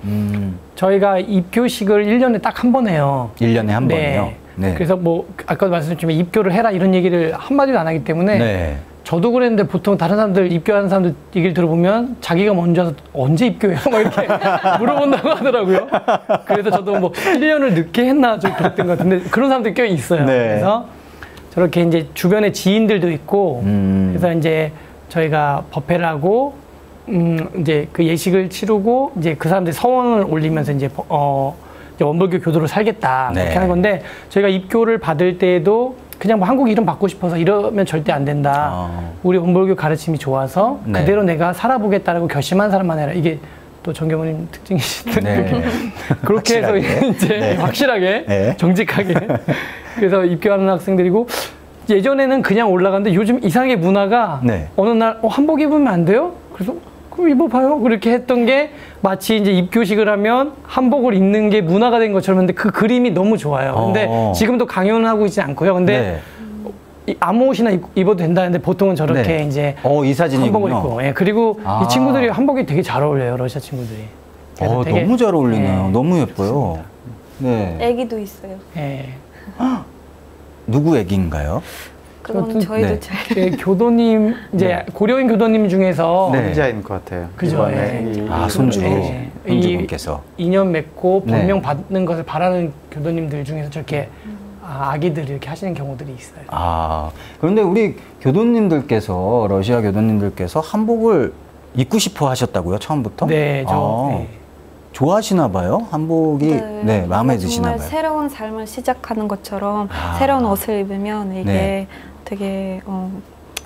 저희가 입교식을 1년에 딱 한 번 해요. 1년에 한 번이요? 그래서 뭐 아까도 말씀드렸지만 입교를 해라 이런 얘기를 한마디도 안 하기 때문에 저도 그랬는데 보통 다른 사람들 입교하는 사람들 얘기를 들어보면 자기가 먼저 와서 언제 입교해요? 막 이렇게 물어본다고 하더라고요. 그래서 저도 뭐 1년을 늦게 했나 좀 그랬던 것 같은데 그런 사람들이 꽤 있어요. 그래서 저렇게 이제 주변에 지인들도 있고 그래서 이제 저희가 법회를 하고 이제 그 예식을 치르고 이제 그 사람들이 서원을 올리면서 이제 원불교 교도로 살겠다 이렇게 하는 건데 저희가 입교를 받을 때에도 그냥 뭐 한국 이름 받고 싶어서 이러면 절대 안 된다. 우리 원불교 가르침이 좋아서 그대로 내가 살아보겠다라고 결심한 사람만 해라. 이게 또 정교무님 특징이시던데 그렇게 확실하게. 해서 이제 확실하게 정직하게 그래서 입교하는 학생들이고 예전에는 그냥 올라갔는데 요즘 이상하게 문화가 어느 날 한복 입으면 안 돼요? 그래서 그럼 입어봐요. 그렇게 했던 게 마치 이제 입교식을 하면 한복을 입는 게 문화가 된 것처럼 했는데 그 그림이 너무 좋아요. 근데 지금도 강요는 하고 있지 않고요. 근데 아무 옷이나 입어도 된다는데 보통은 저렇게 이제 이 사진이군요. 한복을 입고 그리고 이 친구들이 한복이 되게 잘 어울려요. 러시아 친구들이. 되게, 너무 잘 어울리네요. 너무 예뻐요. 애기도 있어요. 누구 애기인가요? 그건 저희도 잘. 교도님 이제 고려인 교도님 중에서 혼자인 것 같아요. 그죠. 손주 손주분께서 인연 맺고 법명 받는 것을 바라는 교도님들 중에서 저렇게 아기들 이렇게 하시는 경우들이 있어요. 그런데 우리 교도님들께서 러시아 교도님들께서 한복을 입고 싶어 하셨다고요, 처음부터? 네, 좋아하시나 봐요? 한복이 마음에 드시나 봐요. 정말 새로운 삶을 시작하는 것처럼 새로운 옷을 입으면 이게 되게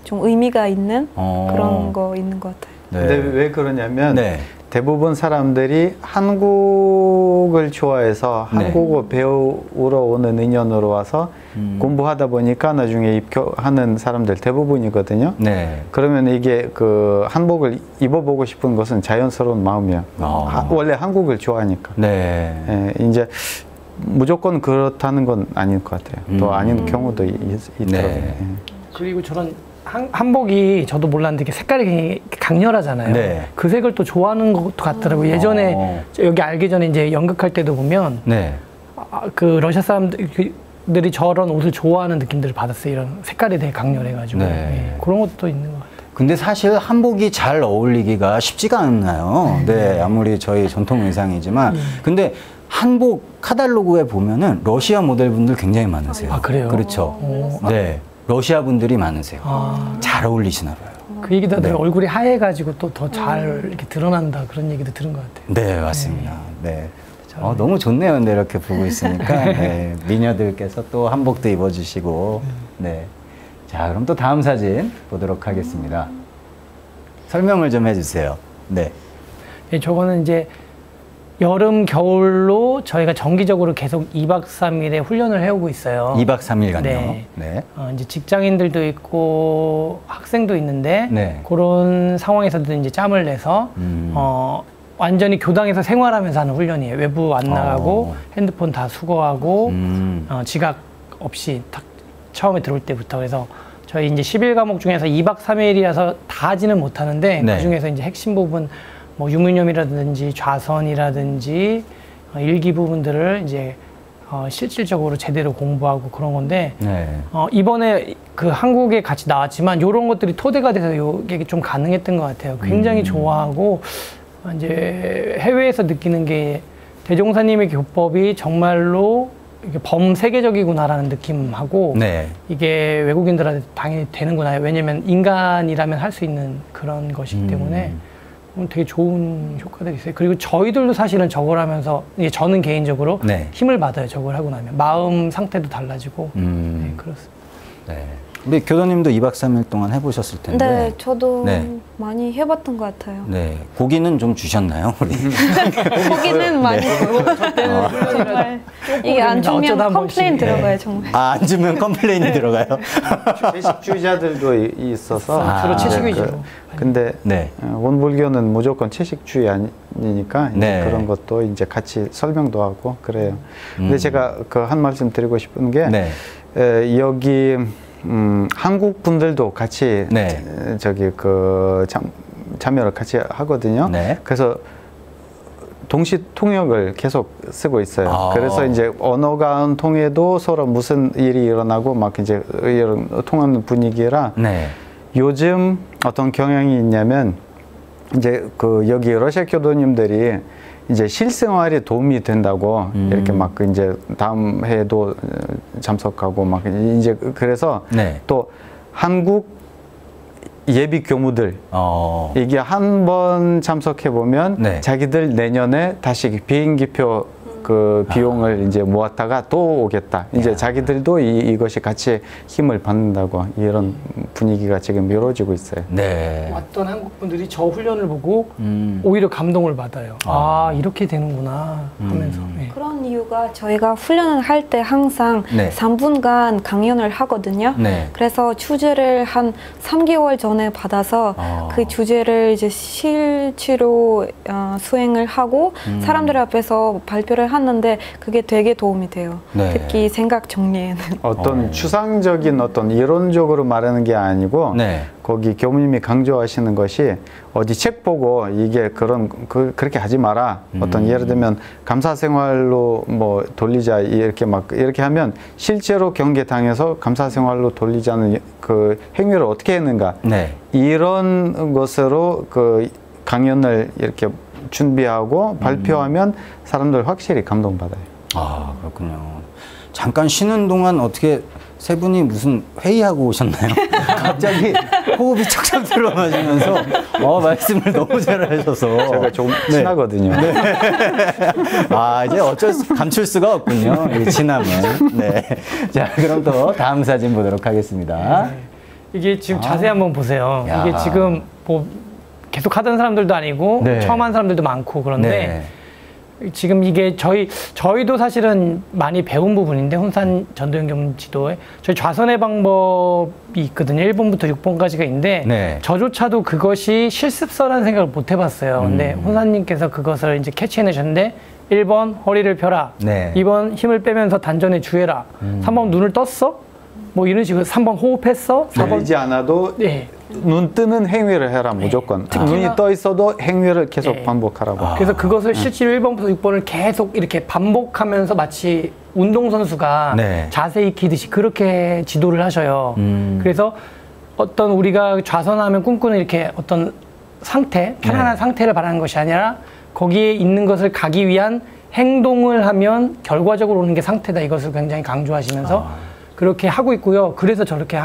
좀 의미가 있는 그런 거 있는 것 같아요. 근데 왜 그러냐면 대부분 사람들이 한국을 좋아해서 한국어 배우러 오는 인연으로 와서 공부하다 보니까 나중에 입교하는 사람들 대부분이거든요. 그러면 이게 그 한복을 입어보고 싶은 것은 자연스러운 마음이에요. 원래 한국을 좋아하니까. 이제 무조건 그렇다는 건 아닐 것 같아요. 또 아닌 경우도 있더라고요. 그리고 저런 한복이 저도 몰랐는데 색깔이 굉장히 강렬하잖아요. 그 색을 또 좋아하는 것 같더라고요. 예전에 여기 알기 전에 이제 연극할 때도 보면 그 러시아 사람들이 저런 옷을 좋아하는 느낌들을 받았어요. 이런 색깔이 되게 강렬해가지고 그런 것도 있는 것 같아요. 근데 사실 한복이 잘 어울리기가 쉽지가 않나요? 아무리 저희 전통 의상이지만 근데 한복 카탈로그에 보면은 러시아 모델분들 굉장히 많으세요. 그래요? 그렇죠. 러시아 분들이 많으세요. 잘 어울리시나 봐요. 그 얘기도 얼굴이 하얘가지고 또 더 잘 이렇게 드러난다 그런 얘기도 들은 것 같아요. 네, 맞습니다. 너무 좋네요. 근데 이렇게 보고 있으니까 미녀들께서 또 한복도 입어주시고. 자, 그럼 또 다음 사진 보도록 하겠습니다. 설명을 좀 해주세요. 저거는 이제 여름, 겨울로 저희가 정기적으로 계속 2박 3일의 훈련을 해오고 있어요. 2박 3일간요? 이제 직장인들도 있고 학생도 있는데 그런 상황에서도 이제 짬을 내서 완전히 교당에서 생활하면서 하는 훈련이에요. 외부 안 나가고 핸드폰 다 수거하고 지각 없이 딱 처음에 들어올 때부터. 그래서 저희 이제 11과목 중에서 2박 3일이라서 다 하지는 못하는데 그 중에서 이제 핵심 부분 뭐 유문념이라든지 좌선이라든지 일기 부분들을 이제 실질적으로 제대로 공부하고 그런 건데 이번에 그 한국에 같이 나왔지만 이런 것들이 토대가 돼서 이게 좀 가능했던 것 같아요. 굉장히 좋아하고 이제 해외에서 느끼는 게 대종사님의 교법이 정말로 이게 범세계적이구나라는 느낌하고 이게 외국인들한테 당연히 되는구나. 왜냐면 인간이라면 할 수 있는 그런 것이기 때문에 되게 좋은 효과들이 있어요. 그리고 저희들도 사실은 저걸 하면서 저는 개인적으로 힘을 받아요. 저걸 하고 나면 마음 상태도 달라지고 그렇습니다. 우리 교도님도 2박 3일 동안 해보셨을 텐데. 저도 많이 해봤던 것 같아요. 고기는 좀 주셨나요, 우리? 고기는 많이 정말 이게 안 주면 컴플레인 들어가요, 정말. 안 주면 컴플레인이 들어가요? 채식주의자들도 있어서. 주로 채식 위주로. 근데 원불교는 무조건 채식주의 아니니까 그런 것도 이제 같이 설명도 하고 그래요. 근데 제가 그 한 말씀 드리고 싶은 게 여기 한국 분들도 같이 저기 그 참여를 같이 하거든요. 그래서 동시 통역을 계속 쓰고 있어요. 그래서 이제 언어가 안 통해도 서로 무슨 일이 일어나고 막 이제 이런 통하는 분위기라 요즘 어떤 경향이 있냐면 이제 그 여기 러시아 교도님들이 이제 실생활에 도움이 된다고 이렇게 막 이제 다음 해에도 참석하고 막 이제 그래서 또 한국 예비 교무들 이게 한 번 참석해 보면 자기들 내년에 다시 비행기표 그 비용을 이제 모았다가 또 오겠다. 이제 자기들도 이것이 같이 힘을 받는다고 이런 분위기가 지금 이루어지고 있어요. 왔던 한국 분들이 저 훈련을 보고 오히려 감동을 받아요. 이렇게 되는구나 하면서. 그런 이유가 저희가 훈련을 할 때 항상 3분간 강연을 하거든요. 그래서 주제를 한 3개월 전에 받아서 그 주제를 이제 실제로 수행을 하고 사람들 앞에서 발표를 하는데 그게 되게 도움이 돼요. 특히 생각 정리에는. 어떤 추상적인 어떤 이론적으로 말하는 게 아니고 네. 거기 교무님이 강조하시는 것이 어디 책 보고 이게 그렇게 하지 마라. 어떤 예를 들면 감사생활로 뭐 돌리자 이렇게 하면 실제로 경계당해서 감사생활로 돌리자는 그 행위를 어떻게 했는가. 네. 이런 것으로 그 강연을 이렇게 준비하고 발표하면 사람들 확실히 감동받아요. 아, 그렇군요. 잠깐 쉬는 동안 어떻게 세 분이 무슨 회의하고 오셨나요? 갑자기 호흡이 척척 들어가시면서 말씀을 너무 잘하셔서 제가 좀 친하거든요. 네. 아, 이제 감출 수가 없군요. 이 친함은. 네. 자, 그럼 또 다음 사진 보도록 하겠습니다. 네. 이게 지금 자세히 한번 보세요. 야. 이게 지금 뭐 계속 하던 사람들도 아니고 네. 처음 한 사람들도 많고 그런데 지금 이게 저희도 사실은 많이 배운 부분인데 혼산 전도연금 지도에 저희 좌선의 방법이 있거든요. 1번부터 6번까지가 있는데 저조차도 그것이 실습서라는 생각을 못 해봤어요. 근데 혼사님께서 그것을 이제 캐치해내셨는데 1번 허리를 펴라. 2번 힘을 빼면서 단전에 주해라. 3번 눈을 떴어? 뭐 이런 식으로 3번 호흡했어? 4번 내리지 않아도 눈 뜨는 행위를 해라 무조건. 눈이 떠 있어도 행위를 계속 반복하라고. 그래서 그것을 실제로 1번부터 6번을 계속 이렇게 반복하면서 마치 운동선수가 자세 익히듯이 그렇게 지도를 하셔요. 그래서 어떤 우리가 좌선하면 꿈꾸는 이렇게 어떤 상태, 편안한 상태를 바라는 것이 아니라 거기에 있는 것을 가기 위한 행동을 하면 결과적으로 오는 게 상태다. 이것을 굉장히 강조하시면서 그렇게 하고 있고요. 그래서 저렇게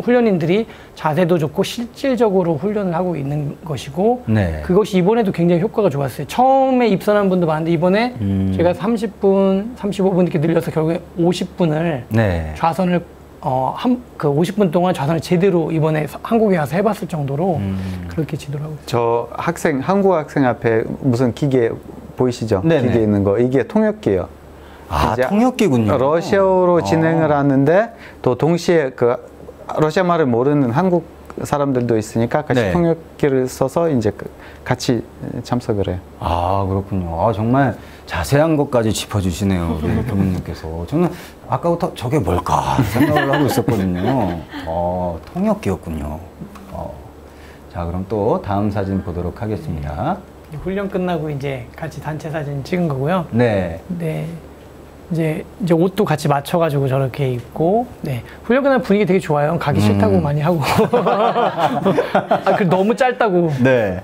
훈련인들이 자세도 좋고 실질적으로 훈련을 하고 있는 것이고 그것이 이번에도 굉장히 효과가 좋았어요. 처음에 입선한 분도 많은데 이번에 제가 30분, 35분 이렇게 늘려서 결국에 50분을 좌선을 그 50분 동안 좌선을 제대로 이번에 한국에 와서 해봤을 정도로 그렇게 지도를 하고 있어요. 저 한국 학생 앞에 무슨 기계 보이시죠? 기계 있는 거. 이게 통역기예요. 아, 통역기군요. 러시아어로 진행을 하는데 또 동시에 그 러시아 말을 모르는 한국 사람들도 있으니까 같이 통역기를 써서 이제 같이 참석을 해요. 아, 그렇군요. 정말 자세한 것까지 짚어주시네요, 우리 교무님께서. 저는 아까부터 저게 뭘까 생각을 하고 있었거든요. 통역기였군요. 자, 그럼 또 다음 사진 보도록 하겠습니다. 훈련 끝나고 이제 같이 단체 사진 찍은 거고요. 이제 옷도 같이 맞춰가지고 저렇게 입고, 훈련 끝나면 분위기 되게 좋아요. 가기 싫다고 많이 하고. 그 너무 짧다고.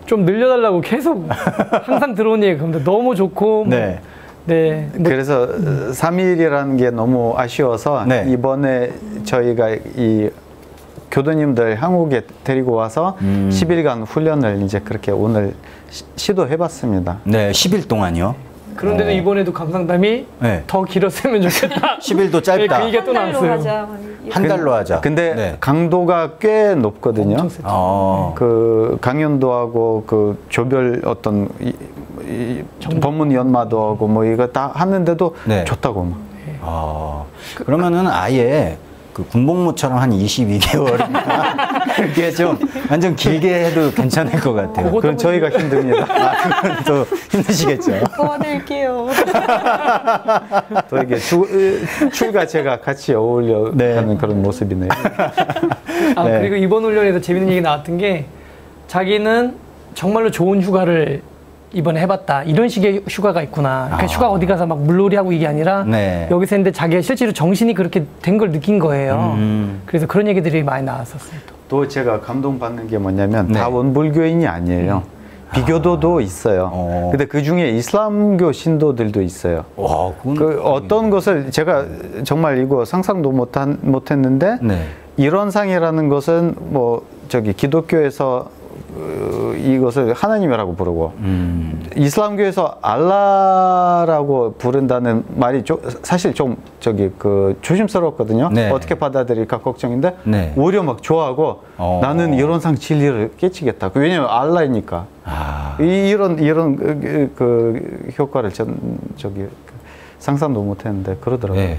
좀 늘려달라고 계속 항상 들어온 얘기. 근데 너무 좋고. 그래서 3일이라는 게 너무 아쉬워서 이번에 저희가 이 교도님들 한국에 데리고 와서 10일간 훈련을 이제 그렇게 오늘 시도해봤습니다. 10일 동안요? 그런데도 이번에도 감상담이 더 길었으면 좋겠다. 10일도 짧다. 그 얘기가 또 나왔어요. 한 달로 하자. 근데 강도가 꽤 높거든요. 그 강연도 하고 그 조별 어떤 법문 연마도 하고 뭐 이거 다 하는데도 좋다고 막. 그러면은 아예 그 군복무처럼 한 22개월이나 그렇게 좀 완전 길게 해도 괜찮을 것 같아요. 그럼 저희가 힘듭니다. 그건 또 힘드시겠죠. 도와드릴게요. 또 이게 출가 제가 같이 어울려 하는 그런 모습이네요. 그리고 이번 훈련에서 재밌는 얘기 나왔던 게 자기는 정말로 좋은 휴가를 이번에 해봤다. 이런 식의 휴가가 있구나. 그러니까 휴가 어디 가서 막 물놀이하고 이게 아니라 여기서 했는데 자기가 실제로 정신이 그렇게 된 걸 느낀 거예요. 그래서 그런 얘기들이 많이 나왔었어요. 또 제가 감동받는 게 뭐냐면 다 원불교인이 아니에요. 비교도도 있어요. 근데 그 중에 이슬람교 신도들도 있어요. 그 어떤 것을 제가 정말 이거 상상도 못했는데 이런 상이라는 것은 뭐 저기 기독교에서 이것을 하나님이라고 부르고 이슬람교에서 알라라고 부른다는 말이 사실 좀 조심스럽거든요. 어떻게 받아들일까 걱정인데 오히려 막 좋아하고 나는 이런 상 진리를 깨치겠다. 왜냐면 알라이니까. 이런 그 효과를 상상도 못했는데 그러더라고요.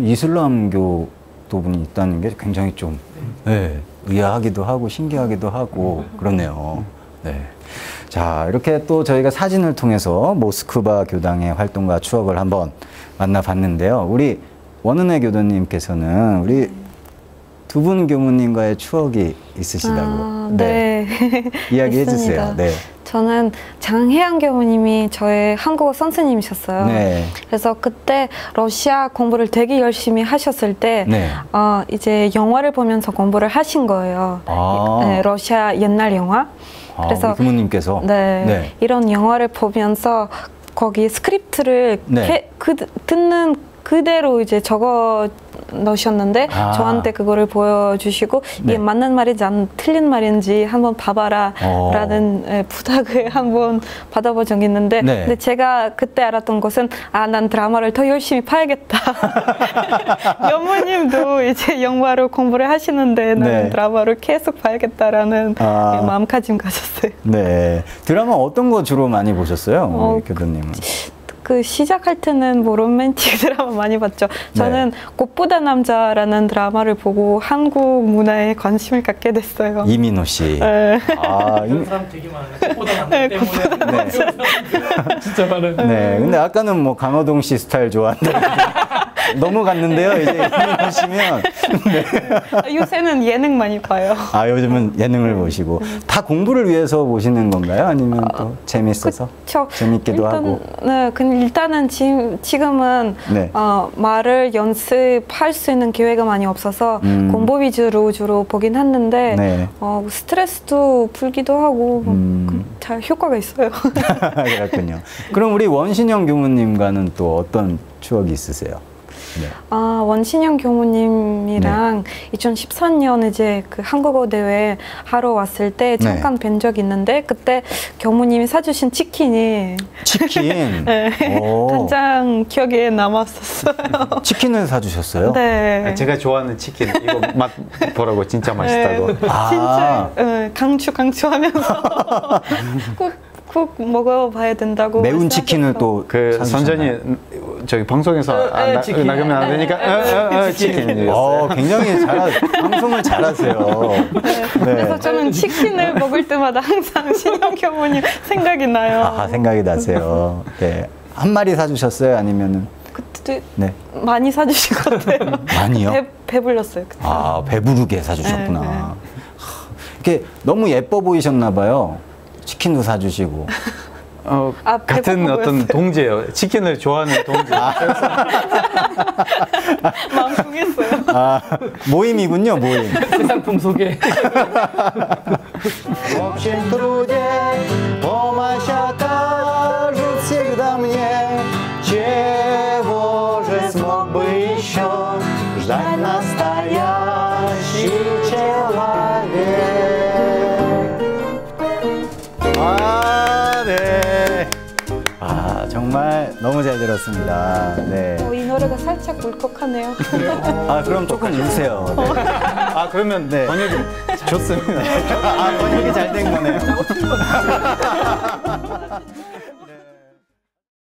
이슬람교 부분이 있다는 게 굉장히 좀 의아하기도 하고 신기하기도 하고 그렇네요. 자, 이렇게 또 저희가 사진을 통해서 모스크바 교당의 활동과 추억을 한번 만나봤는데요. 우리 원은혜 교도님께서는 우리 두 분 교무님과의 추억이 있으시다고. 네. 이야기해 주세요. 네. 저는 장혜영 교무님이 저의 한국어 선생님이셨어요. 네. 그래서 그때 러시아 공부를 되게 열심히 하셨을 때 네. 이제 영화를 보면서 공부를 하신 거예요. 네, 러시아 옛날 영화. 그래서 교무님께서 네, 네. 이런 영화를 보면서 거기 스크립트를 네. 듣는 그대로 이제 적어 넣으셨는데 저한테 그거를 보여주시고 네. 이게 맞는 말인지 틀린 말인지 한번 봐봐라 라는 부탁을 한번 받아본 적이 있는데 네. 근데 제가 그때 알았던 것은 난 드라마를 더 열심히 봐야겠다. 여모님도 이제 영화로 공부를 하시는데 나는 네. 드라마를 계속 봐야겠다라는 마음가짐 가졌어요. 네, 드라마 어떤 거 주로 많이 보셨어요? 교수님은? 그 시작할 때는 뭐 로맨틱 드라마 많이 봤죠. 저는 네. 꽃보다 남자라는 드라마를 보고 한국 문화에 관심을 갖게 됐어요. 이민호 씨. 네. 이런 사람 되게 많아요. 꽃보다 남자 네, 때문에. 네. 진짜 많아요. 네. 근데 아까는 뭐 강호동 씨 스타일 좋아한다. 넘어갔는데요. 이제 이민호 씨면. 네. 요새는 예능 많이 봐요. 요즘은 예능을 보시고. 다 공부를 위해서 보시는 건가요? 아니면 또 재밌어서? 그쵸. 재밌기도 하고. 네. 일단은 지금은 네. 말을 연습할 수 있는 기회가 많이 없어서 공부 위주로 주로 보긴 했는데 네. 스트레스도 풀기도 하고 잘 효과가 있어요. 그렇군요. 그럼 우리 원신영 교무님과는 또 어떤 추억이 있으세요? 네. 원신영 교무님이랑 네. 2014년 이제 그 한국어 대회 하러 왔을 때 잠깐 뵌 적이 있는데 그때 교무님이 사주신 치킨이 치킨? 네. 가장 기억에 남았었어요. 치킨을 사주셨어요? 네. 제가 좋아하는 치킨 이거 맛 보라고 진짜 맛있다고. 네. 진짜 강추하면서 꼭 먹어봐야 된다고. 매운 치킨을 또 그 선전이 저기 방송에서 나가면 안 되니까 치킨이었어요. 굉장히 방송을 잘하세요. 네. 그래서 저는 치킨을 먹을 때마다 항상 신영 교무님 생각이 나요. 생각이 나세요. 네. 한 마리 사주셨어요? 아니면은? 그때 네. 많이 사주신 것 같아요. 많이요? 배불렀어요. 그때. 배부르게 사주셨구나. 네, 네. 이렇게 너무 예뻐 보이셨나 봐요. 치킨도 사주시고. 같은 어떤 동지예요. 치킨을 좋아하는 동지. 마음 통했어요. 모임이군요, 모임. 새 상품 소개. 정말 너무 잘 들었습니다. 네. 이 노래가 살짝 울컥하네요. 그럼 조금 우세요. 네. 그러면 네. 번역이 좋습니다. 번역이 잘 된 거네요.